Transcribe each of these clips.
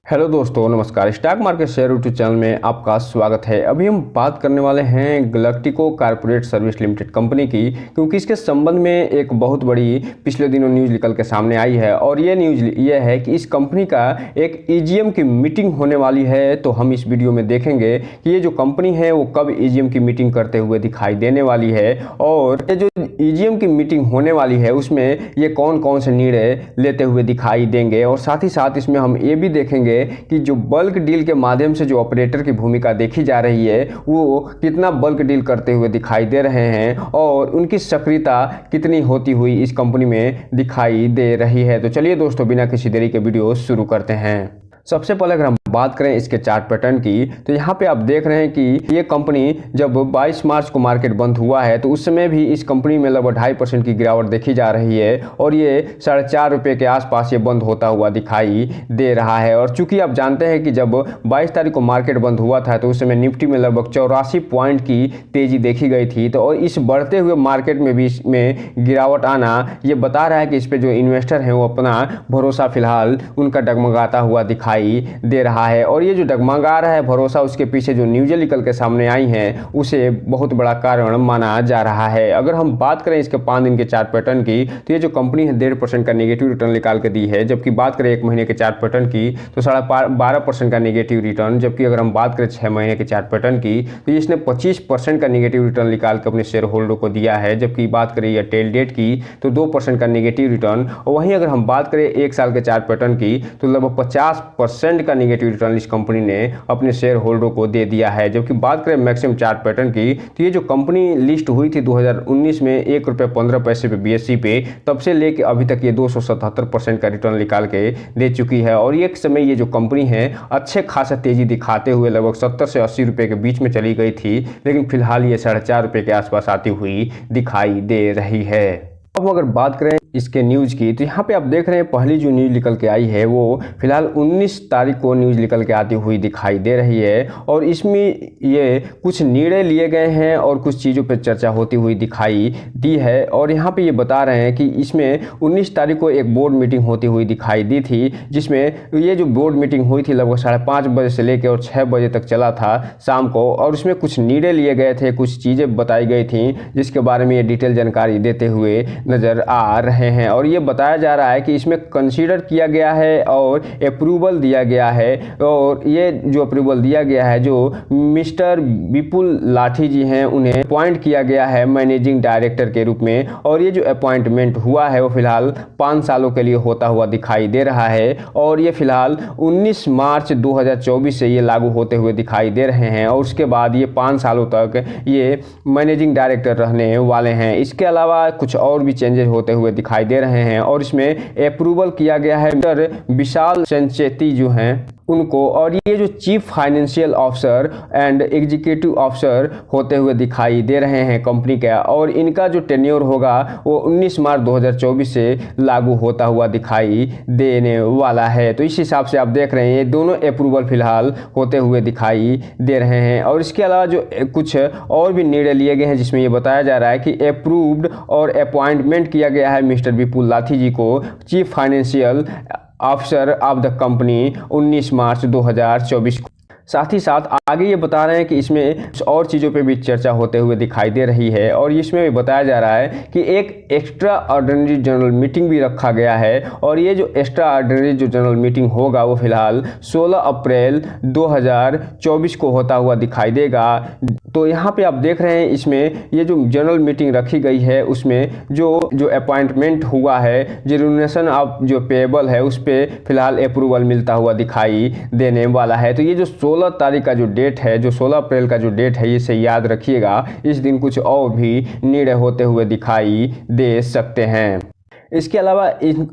Hello दोस्तों, नमस्कार। Stock market share YouTube channel में आपका स्वागत है। अभी हम बात करने वाले हैं galactico corporate service limited company की, क्योंकि इसके संबंध में एक बहुत बड़ी पिछले दिनों न्यूज़ निकल के सामने आई है। और ये न्यूज़ ये है कि इस कंपनी का एक ईजीएम की मीटिंग होने वाली है। तो हम इस वीडियो में देखेंगे कि ये जो कंपनी है वो कब ईजीएम की मीटिंग करते हुए दिखाई देने वाली है, और ये जो ईजीएम की मीटिंग होने वाली है उसमें ये कौन कौन से निर्णय लेते हुए दिखाई देंगे। और साथ ही साथ इसमें हम ये भी देखेंगे कि जो बल्क डील के माध्यम से जो ऑपरेटर की भूमिका देखी जा रही है वो कितना बल्क डील करते हुए दिखाई दे रहे हैं, और उनकी सक्रियता कितनी होती हुई इस कंपनी में दिखाई दे रही है। तो चलिए दोस्तों, बिना किसी देरी के वीडियो शुरू करते हैं। सबसे पहले अगर हम बात करें इसके चार्ट पैटर्न की, तो यहाँ पे आप देख रहे हैं कि ये कंपनी जब 22 मार्च को मार्केट बंद हुआ है तो उस समय भी इस कंपनी में लगभग 2.5% की गिरावट देखी जा रही है, और ये 4.5 रुपये के आसपास ये बंद होता हुआ दिखाई दे रहा है। और चूंकि आप जानते हैं कि जब 22 तारीख को मार्केट बंद हुआ था तो उस समय निफ्टी में लगभग 84 पॉइंट की तेजी देखी गई थी। तो और इस बढ़ते हुए मार्केट में भी इसमें गिरावट आना ये बता रहा है कि इस पर जो इन्वेस्टर हैं वो अपना भरोसा फिलहाल उनका डगमगाता हुआ दिखाई दे रहा है। और ये जो डगमगा रहा है भरोसा, उसके पीछे जो न्यूज़ें निकल के सामने आई हैं उसे बहुत बड़ा कारण माना जा रहा है। अगर हम बात करें इसके 5 दिन के चार्ट पैटर्न की, तो ये जो कंपनी है 1.5% का नेगेटिव रिटर्न निकाल के दी है। जबकि बात करें 1 महीने के चार्ट पैटर्न की तो 12.5% का नेगेटिव रिटर्न। जबकि अगर हम बात करें 6 महीने के चार्ट पैटर्न की तो इसने 25% का नेगेटिव रिटर्न निकाल के अपने शेयर होल्डर को दिया है। जबकि बात करें या टेल डेट की तो 2% का नेगेटिव रिटर्न। और वहीं अगर हम बात करें 1 साल के चार्ट पैटर्न की तो लगभग 50% का नेगेटिव रिटर्न इस कंपनी ने अपने शेयर होल्डर को दे दिया है। जबकि बात करें मैक्सिमम चार्ट पैटर्न की, तो ये जो कंपनी लिस्ट हुई थी 2019 में ₹1.15 पे बीएसई पे, तब से लेके अभी तक ये 277% का रिटर्न निकाल के दे चुकी है। और एक समय ये जो कंपनी है अच्छे खासा तेजी दिखाते हुए लगभग 70 से 80 रुपये के बीच में चली गई थी, लेकिन फिलहाल ये 4.5 रुपये के आसपास आती हुई दिखाई दे रही है। अब अगर बात करें इसके न्यूज़ की, तो यहाँ पे आप देख रहे हैं पहली जो न्यूज़ निकल के आई है वो फिलहाल 19 तारीख को न्यूज़ निकल के आती हुई दिखाई दे रही है। और इसमें ये कुछ निर्णय लिए गए हैं और कुछ चीज़ों पे चर्चा होती हुई दिखाई दी है। और यहाँ पे ये बता रहे हैं कि इसमें 19 तारीख को एक बोर्ड मीटिंग होती हुई दिखाई दी थी, जिसमें ये जो बोर्ड मीटिंग हुई थी लगभग 5:30 बजे से लेकर और 6 बजे तक चला था शाम को। और उसमें कुछ निर्णय लिए गए थे, कुछ चीज़ें बताई गई थी जिसके बारे में ये डिटेल जानकारी देते हुए नज़र आ रहे हैं। और ये बताया जा रहा है कि इसमें कंसीडर किया गया है और अप्रूवल दिया गया है। और ये जो अप्रूवल दिया गया है, जो मिस्टर विपुल लाठी जी हैं उन्हें अपॉइंट किया गया है मैनेजिंग डायरेक्टर के रूप में। और ये जो अपॉइंटमेंट हुआ है वो फिलहाल 5 सालों के लिए होता हुआ दिखाई दे रहा है। और ये फिलहाल 19 मार्च 2024 से ये लागू होते हुए दिखाई दे रहे हैं। और उसके बाद ये 5 सालों तक ये मैनेजिंग डायरेक्टर रहने वाले हैं। इसके अलावा कुछ और भी चेंजेस होते हुए दिखाई दे रहे हैं। और इसमें अप्रूवल किया गया है मिस्टर विशाल संचेती जो हैं उनको। और ये जो chief financial officer and executive officer होते हुए दिखाई दे रहे हैं कंपनी का। और इनका जो टेन्योर होगा वो 19 मार्च 2024 से लागू होता हुआ दिखाई देने वाला है। तो इस हिसाब से आप देख रहे हैं ये दोनों अप्रूवल फिलहाल होते हुए दिखाई दे रहे हैं। और इसके अलावा जो कुछ और भी निर्णय लिए गए हैं जिसमें ये बताया जा रहा है कि अप्रूव्ड और अपॉइंटमेंट किया गया है मिस्टर विपुल लाठी जी को chief financial officer of the company 19 मार्च 2024 को। साथ ही साथ आगे ये बता रहे हैं कि इसमें कुछ और चीज़ों पे भी चर्चा होते हुए दिखाई दे रही है। और इसमें भी बताया जा रहा है कि एक एक्स्ट्रा ऑर्डिनरी जनरल मीटिंग भी रखा गया है। और ये जो एक्स्ट्रा ऑर्डिनरी जो जनरल मीटिंग होगा वो फिलहाल 16 अप्रैल 2024 को होता हुआ दिखाई देगा। तो यहाँ पे आप देख रहे हैं इसमें ये जो जनरल मीटिंग रखी गई है उसमें जो अपॉइंटमेंट हुआ है, रेजुनेशन ऑफ जो पेएबल है उस पर फिलहाल अप्रूवल मिलता हुआ दिखाई देने वाला है। तो ये जो 16 तारीख का जो डेट है, जो 16 अप्रैल का जो डेट है, इसे याद रखिएगा। इस दिन कुछ और भी निर्णय होते हुए दिखाई दे सकते हैं। इसके अलावा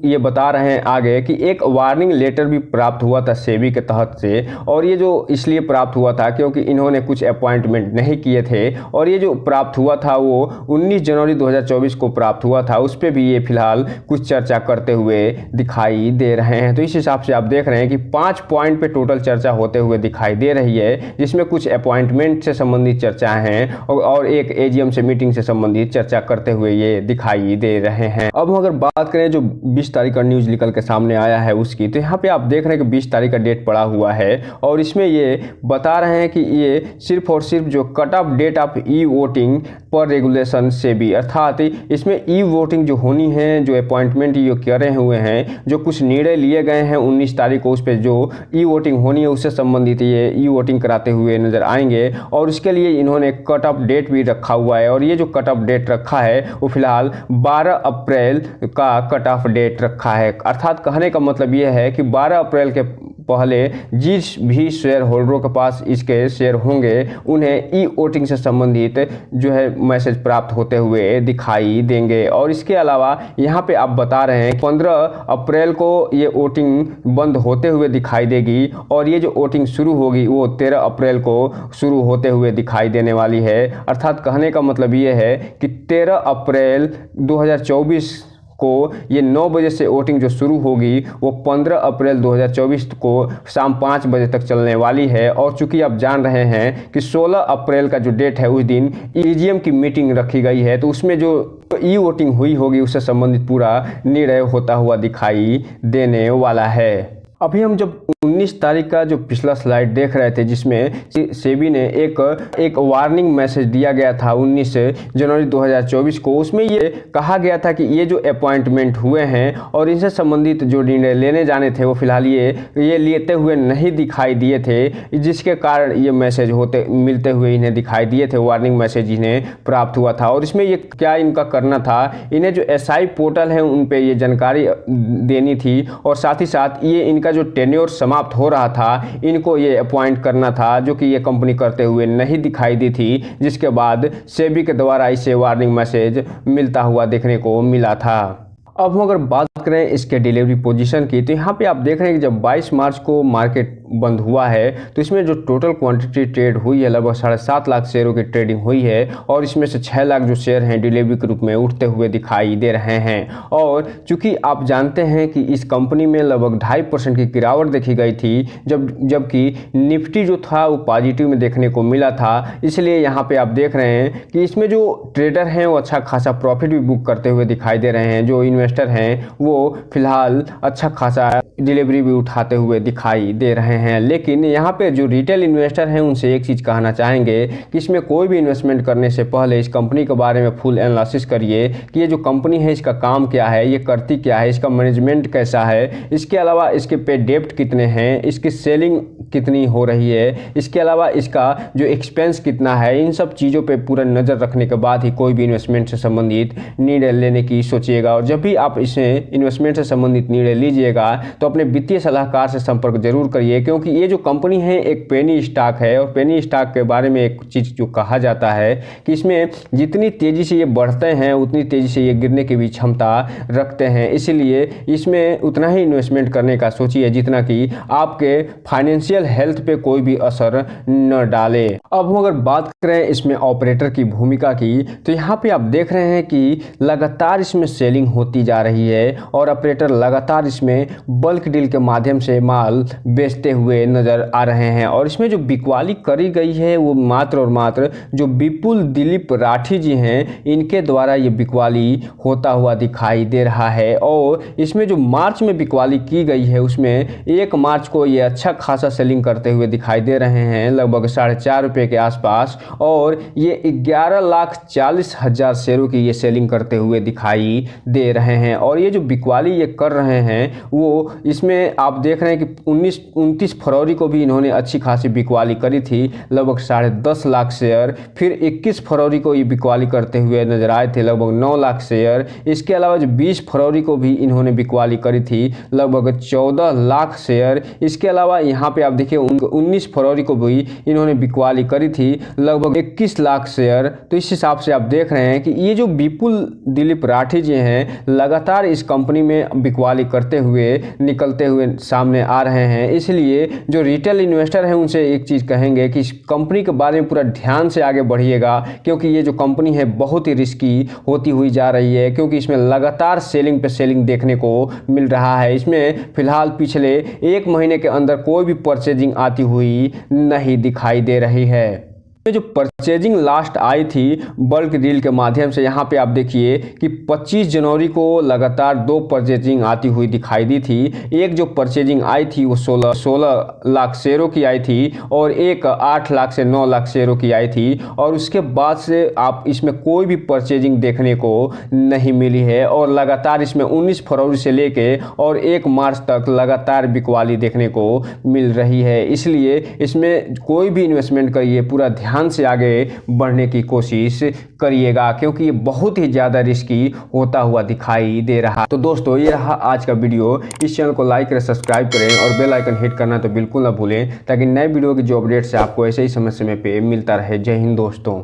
ये बता रहे हैं आगे कि एक वार्निंग लेटर भी प्राप्त हुआ था सेबी के तहत से। और ये जो इसलिए प्राप्त हुआ था क्योंकि इन्होंने कुछ अपॉइंटमेंट नहीं किए थे। और ये जो प्राप्त हुआ था वो 19 जनवरी 2024 को प्राप्त हुआ था। उस पर भी ये फिलहाल कुछ चर्चा करते हुए दिखाई दे रहे हैं। तो इस हिसाब से आप देख रहे हैं कि 5 पॉइंट पे टोटल चर्चा होते हुए दिखाई दे रही है, जिसमें कुछ अपॉइंटमेंट से संबंधित चर्चाएं हैं और एक एजीएम से मीटिंग से संबंधित चर्चा करते हुए ये दिखाई दे रहे हैं। अब अगर बात करें जो 20 तारीख का न्यूज़ निकल के सामने आया है उसकी, तो यहाँ पे आप देख रहे हैं कि 20 तारीख का डेट पड़ा हुआ है और इसमें ये बता रहे हैं कि ये सिर्फ और सिर्फ जो cut off date of e voting पर रेगुलेशन से भी, अर्थात इसमें ई वोटिंग जो होनी है, जो अपॉइंटमेंट ये करे हुए हैं, जो कुछ निर्णय लिए गए हैं 19 तारीख को, उस पर जो ई वोटिंग होनी है उससे संबंधित ये ई वोटिंग कराते हुए नजर आएंगे और उसके लिए इन्होंने कट ऑफ डेट भी रखा हुआ है। और ये जो कट ऑफ डेट रखा है वो फिलहाल 12 अप्रैल का कट ऑफ डेट रखा है। अर्थात कहने का मतलब ये है कि 12 अप्रैल के पहले जिस भी शेयर होल्डरों के पास इसके शेयर होंगे उन्हें ई वोटिंग से संबंधित जो है मैसेज प्राप्त होते हुए दिखाई देंगे। और इसके अलावा यहाँ पे आप बता रहे हैं 15 अप्रैल को ये वोटिंग बंद होते हुए दिखाई देगी और ये जो वोटिंग शुरू होगी वो 13 अप्रैल को शुरू होते हुए दिखाई देने वाली है। अर्थात कहने का मतलब ये है कि 13 अप्रैल 2024 को ये 9 बजे से वोटिंग जो शुरू होगी वो 15 अप्रैल 2024 को शाम 5 बजे तक चलने वाली है। और चूंकि आप जान रहे हैं कि 16 अप्रैल का जो डेट है उस दिन ईवीएम की मीटिंग रखी गई है, तो उसमें जो ई वोटिंग हुई होगी उससे संबंधित पूरा निर्णय होता हुआ दिखाई देने वाला है। अभी हम जब 19 तारीख का जो पिछला स्लाइड देख रहे थे जिसमें सेबी ने एक वार्निंग मैसेज दिया गया था 19 जनवरी 2024 को, उसमें ये कहा गया था कि ये जो अपॉइंटमेंट हुए हैं और इनसे संबंधित जो निर्णय लेने जाने थे वो फिलहाल ये लेते हुए नहीं दिखाई दिए थे, जिसके कारण ये मैसेज मिलते हुए इन्हें दिखाई दिए थे, वार्निंग मैसेज इन्हें प्राप्त हुआ था। और इसमें ये क्या इनका करना था, इन्हें जो SI पोर्टल है उन पर ये जानकारी देनी थी और साथ ही साथ ये इनका जो टेन्योर समाप्त हो रहा था इनको ये अपॉइंट करना था, जो कि ये कंपनी करते हुए नहीं दिखाई दी थी, जिसके बाद सेबी के द्वारा इसे वार्निंग मैसेज मिलता हुआ देखने को मिला था। अब हम अगर बात करें इसके डिलीवरी पोजीशन की, तो यहाँ पे आप देख रहे हैं कि जब 22 मार्च को मार्केट बंद हुआ है तो इसमें जो टोटल क्वांटिटी ट्रेड हुई है लगभग 7.5 लाख शेयरों की ट्रेडिंग हुई है और इसमें से 6 लाख जो शेयर हैं डिलीवरी के रूप में उठते हुए दिखाई दे रहे हैं। और चूंकि आप जानते हैं कि इस कंपनी में लगभग 2.5% की गिरावट देखी गई थी, जबकि निफ्टी जो था वो पॉजिटिव में देखने को मिला था, इसलिए यहाँ पे आप देख रहे हैं कि इसमें जो ट्रेडर हैं वो अच्छा खासा प्रॉफिट भी बुक करते हुए दिखाई दे रहे हैं, जो इन्वेस्टर हैं वो फिलहाल अच्छा खासा डिलीवरी भी उठाते हुए दिखाई दे रहे हैं। लेकिन यहाँ पे जो रिटेल इन्वेस्टर हैं उनसे एक चीज़ कहना चाहेंगे कि इसमें कोई भी इन्वेस्टमेंट करने से पहले इस कंपनी के बारे में फुल एनालिसिस करिए कि ये जो कंपनी है इसका काम क्या है, ये करती क्या है, इसका मैनेजमेंट कैसा है, इसके अलावा इसके पे डेप्ट कितने हैं, इसकी सेलिंग कितनी हो रही है, इसके अलावा इसका जो एक्सपेंस कितना है, इन सब चीज़ों पे पूरा नज़र रखने के बाद ही कोई भी इन्वेस्टमेंट से संबंधित निर्णय लेने की सोचिएगा। और जब भी आप इसे इन्वेस्टमेंट से संबंधित निर्णय लीजिएगा तो अपने वित्तीय सलाहकार से संपर्क जरूर करिए, क्योंकि ये जो कंपनी है एक पेनी स्टॉक है और पेनी स्टॉक के बारे में एक चीज़ जो कहा जाता है कि इसमें जितनी तेज़ी से ये बढ़ते हैं उतनी तेज़ी से ये गिरने की भी क्षमता रखते हैं, इसीलिए इसमें उतना ही इन्वेस्टमेंट करने का सोचिए जितना कि आपके फाइनेंशियल हेल्थ पे कोई भी असर न डाले। अब हम अगर बात करें इसमें ऑपरेटर की भूमिका की, तो यहाँ पे आप देख रहे हैं कि लगातार इसमें सेलिंग होती जा रही है और ऑपरेटर लगातार इसमें बल्क डील के माध्यम से माल बेचते हुए नजर आ रहे हैं। और इसमें जो बिकवाली करी गई है वो मात्र और मात्र जो विपुल दिलीप राठी जी हैं इनके द्वारा ये बिकवाली होता हुआ दिखाई दे रहा है। और इसमें जो मार्च में बिकवाली की गई है उसमें 1 मार्च को ये अच्छा खासा सेलिंग करते हुए दिखाई दे रहे हैं, लगभग 4.5 रुपये के आसपास, और ये 11,40,000 शेयरों की ये सेलिंग करते हुए दिखाई दे रहे हैं। और ये जो बिकवाली ये कर रहे हैं वो इसमें आप देख रहे हैं कि 29 फरवरी को भी इन्होंने अच्छी खासी बिकवाली करी थी, लगभग 10.5 लाख शेयर। फिर 21 फरवरी को ये बिकवाली करते हुए नजर आए थे, लगभग 9 लाख शेयर। इसके अलावा जो 20 फरवरी को भी इन्होंने बिकवाली करी थी, लगभग 14 लाख शेयर। इसके अलावा यहाँ पे आप देखिए 19 फरवरी को भी इन्होंने बिकवाली करी थी, लगभग 21 लाख शेयर। तो इस हिसाब से आप देख रहे हैं कि ये जो विपुल दिलीप राठी जी हैं लगातार इस कंपनी में बिकवाली करते हुए निकलते हुए सामने आ रहे हैं। इसलिए जो रिटेल इन्वेस्टर हैं उनसे एक चीज़ कहेंगे कि इस कंपनी के बारे में पूरा ध्यान से आगे बढ़िएगा, क्योंकि ये जो कंपनी है बहुत ही रिस्की होती हुई जा रही है, क्योंकि इसमें लगातार सेलिंग पे सेलिंग देखने को मिल रहा है। इसमें फिलहाल पिछले 1 महीने के अंदर कोई भी परचेजिंग आती हुई नहीं दिखाई दे रही है। जो परचेजिंग लास्ट आई थी बल्क डील के माध्यम से, यहाँ पे आप देखिए कि 25 जनवरी को लगातार 2 परचेजिंग आती हुई दिखाई दी थी। एक जो परचेजिंग आई थी वो 16 लाख शेयरों की आई थी और एक 8 लाख से 9 लाख शेयरों की आई थी, और उसके बाद से आप इसमें कोई भी परचेजिंग देखने को नहीं मिली है। और लगातार इसमें 19 फरवरी से लेके और 1 मार्च तक लगातार बिकवाली देखने को मिल रही है। इसलिए इसमें कोई भी इन्वेस्टमेंट करिए, पूरा ध्यान से आगे बढ़ने की कोशिश करिएगा, क्योंकि ये बहुत ही ज़्यादा रिस्की होता हुआ दिखाई दे रहा। तो दोस्तों, ये रहा आज का वीडियो। इस चैनल को लाइक करें, सब्सक्राइब करें और बेल आइकन हिट करना तो बिल्कुल ना भूलें, ताकि नए वीडियो की जो अपडेट्स है आपको ऐसे ही समय समय पे मिलता रहे। जय हिंद दोस्तों।